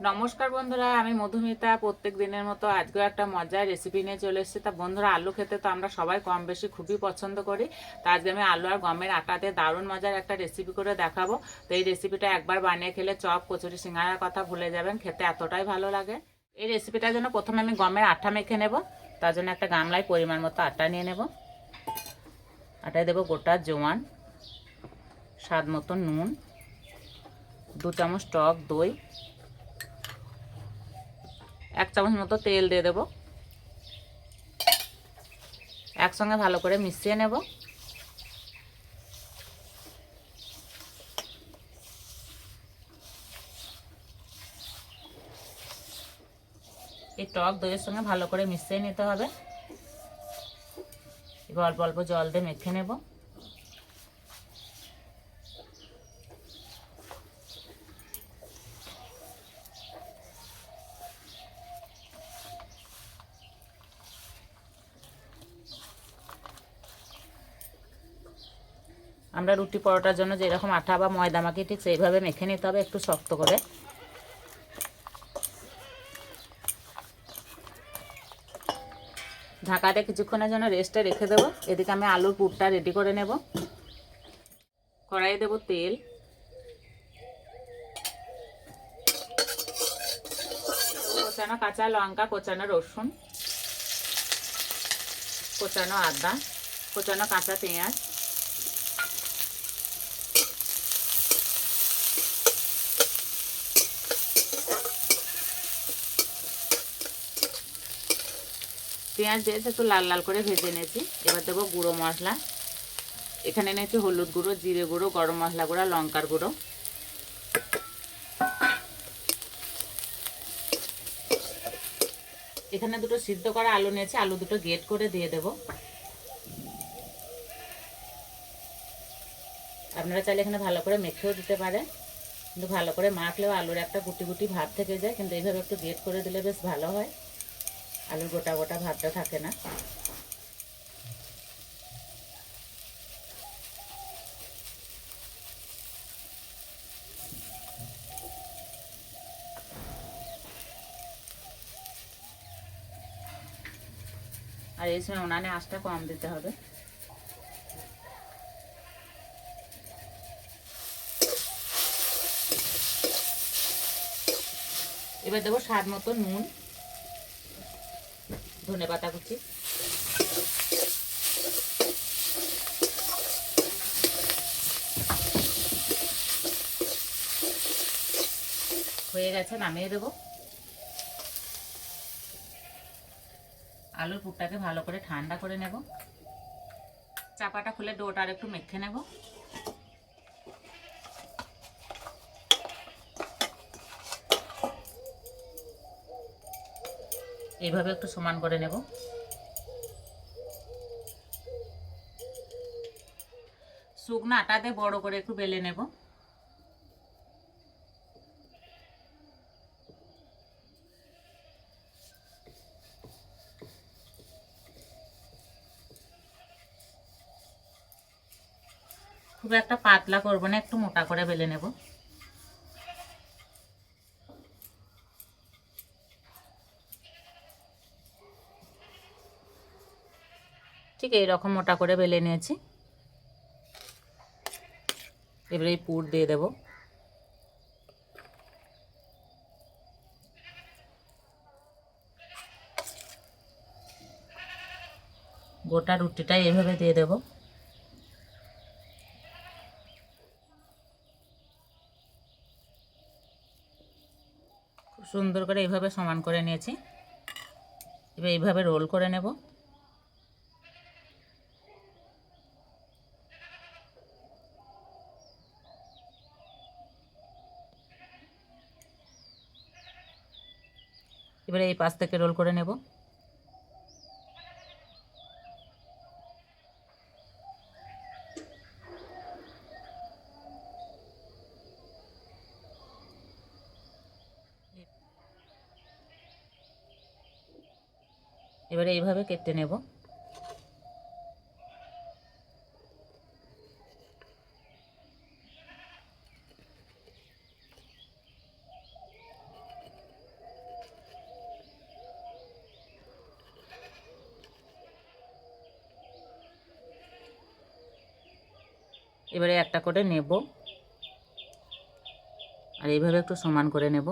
নমস্কার বন্ধুরা, আমি মধুমিতা। প্রত্যেক দিনের মতো আজকেও একটা মজার রেসিপি নিয়ে চলে এসেছি। তা বন্ধুরা, আলু খেতে তো আমরা সবাই কম বেশি খুবই পছন্দ করি। তা আজকে আমি আলু আর গমের আটাতে দারুণ মজার একটা রেসিপি করে দেখাবো। তো এই রেসিপিটা একবার বানিয়ে খেলে চপ, কচুরি, সিঙ্গারার কথা ভুলে যাবেন, খেতে এতটাই ভালো লাগে। এই রেসিপিটার জন্য প্রথমে আমি গমের আটা মেখে নেব। তার জন্য একটা গামলায় পরিমাণ মতো আটা নিয়ে নেব। আটায় দেবো গোটা জোয়ান, স্বাদ মতো নুন, 2 চামচ টক দই, 1 চামচ মতো তেল দিয়ে দেবো। একসঙ্গে ভালো করে মিশিয়ে নেব। এই টক দইয়ের সঙ্গে ভালো করে মিশিয়ে নিতে হবে। এবার অল্প অল্প জল দিয়ে মেখে নেব। আমরা রুটি পরোটার জন্য যেরকম আটা বা ময়দা মাখি, ঠিক সেইভাবে মেখে নিতে হবে, একটু শক্ত করে। ঢাকাতে কিছুক্ষণের জন্য রেস্টে রেখে দেবো। এদিকে আমি আলুর পুরটা রেডি করে নেব। কড়াইয়ে দেব তেল, কোচানো কাঁচা লঙ্কা, কোচানো রসুন, কোচানো আদা, কোচানো কাঁচা পেঁয়াজ, পেঁয়াজ দিয়ে একটু লাল লাল করে ভেজে নিয়েছি। এবার দেবো গুঁড়ো মশলা। এখানে নিয়েছি হলুদ গুঁড়ো, জিরে গুঁড়ো, গরম মশলা গুঁড়ো, লঙ্কার গুঁড়ো। এখানে দুটো সিদ্ধ করা আলু নিয়েছি, আলু দুটো গ্রেট করে দিয়ে দেব। আপনারা চাইলে এখানে ভালো করে মেখেও দিতে পারেন, কিন্তু ভালো করে মাখলেও আলুর একটা গুটি গুটি ভাব থেকে যায়, কিন্তু এইভাবে একটু গ্রেট করে দিলে বেশ ভালো হয়, আলুর গোটা গোটা ভাবটা থাকে না। আর এই সময় উনানে আঁচটা কম দিতে হবে। এবার দেবো স্বাদ মতো নুন, ধনেপাতা কুচি, হয়ে গেছে, নামিয়ে দেবো। আলুর পুরটাকে ভালো করে ঠান্ডা করে নেব। চাপাটা খুলে ডোটা আর একটু মেখে নেব। এইভাবে একটু সমান করে নেব। শুকনো আটা দিয়ে বড় করে একটু বেলে নেব। খুব একটা পাতলা করবো না, একটু মোটা করে বেলে নেব। ঠিক এইরকম মোটা করে বেলে নিয়েছি। এবারে এই পুর দিয়ে দেব। গোটা রুটিটা এভাবে দিয়ে দেব। খুব সুন্দর করে এইভাবে সমান করে নিয়েছি। এবার এইভাবে রোল করে নেব। এবারে এই পাশ থেকে রোল করে নেব। এবারে এইভাবে কেটে নেব। এবারে একটা করে নেব আর এইভাবে একটু সমান করে নেব।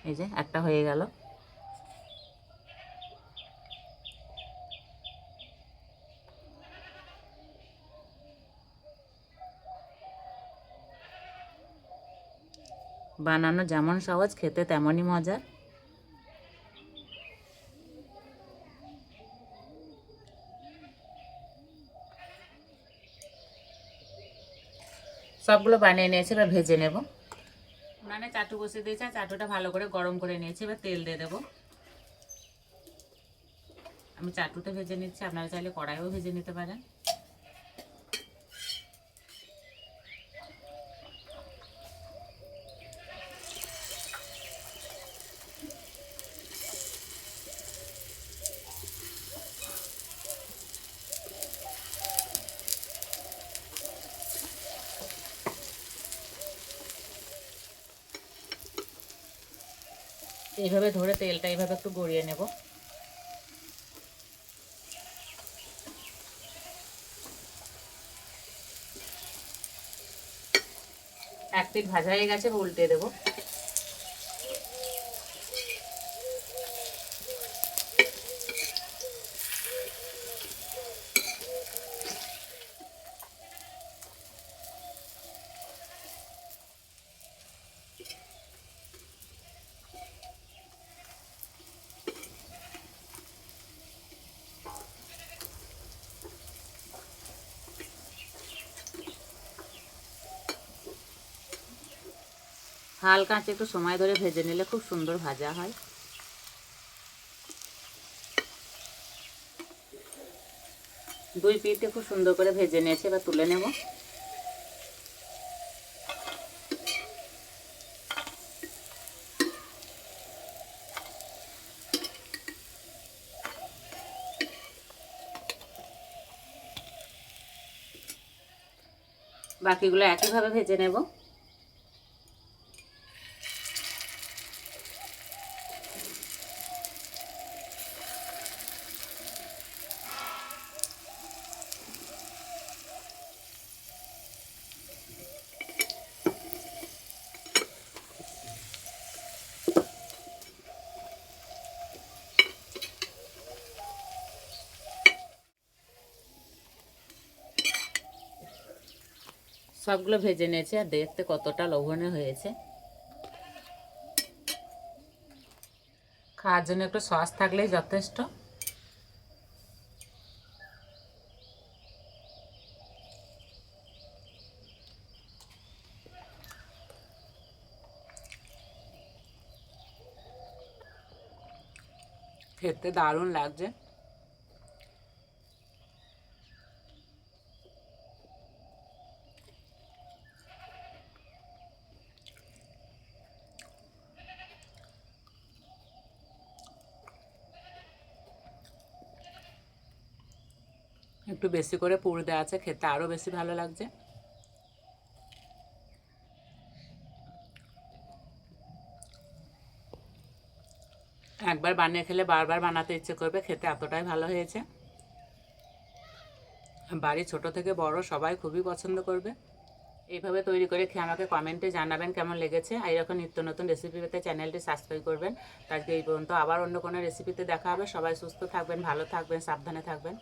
এই যে একটা হয়ে গেল। বানানো যেমন সহজ, খেতে তেমনই মজা। সবগুলো বানিয়ে নিয়েছি, এবার ভেজে নেব। উনানে চাটু বসিয়ে দিয়েছে, চাটুটা ভালো করে গরম করে নিয়েছি, এবার তেল দিয়ে দেবো। আমি চাটুতে ভেজে নিচ্ছি, আপনারা চাইলে কড়াইও ভেজে নিতে পারেন। এইভাবে ধরে তেলটা এইভাবে একটু গড়িয়ে নেব। এক পিঠ ভাজা হয়ে গেছে, উল্টে দেবো। হালকা আঁচে একটু সময় ধরে ভেজে নিলে খুব সুন্দর ভাজা হয়। দুই পিঠে খুব সুন্দর করে ভেজে নিয়েছে, এবার তুলে নেব। বাকিগুলো একইভাবে ভেজে নেব। সবগুলো ভেজে নিয়েছি, আর দেখতে কতটা লোভনীয় হয়েছে। খাওয়ার জন্য একটু সস থাকলেই যথেষ্ট। খেতে দারুণ লাগছে। একটু বেশি করে পুর দেওয়া আছে, খেতে আরও বেশি ভালো লাগছে। একবার বানিয়ে খেলে বারবার বানাতে ইচ্ছে করবে, খেতে এতটাই ভালো হয়েছে। বাড়ি ছোট থেকে বড় সবাই খুবই পছন্দ করবে। এইভাবে তৈরি করে খেয়ে আমাকে কমেন্টে জানাবেন কেমন লেগেছে। আর এরকম নিত্য নতুন রেসিপি পেতে চ্যানেলটি সাবস্ক্রাইব করবেন। আজকে এই পর্যন্ত, আবার অন্য কোনো রেসিপিতে দেখা হবে। সবাই সুস্থ থাকবেন, ভালো থাকবেন, সাবধানে থাকবেন।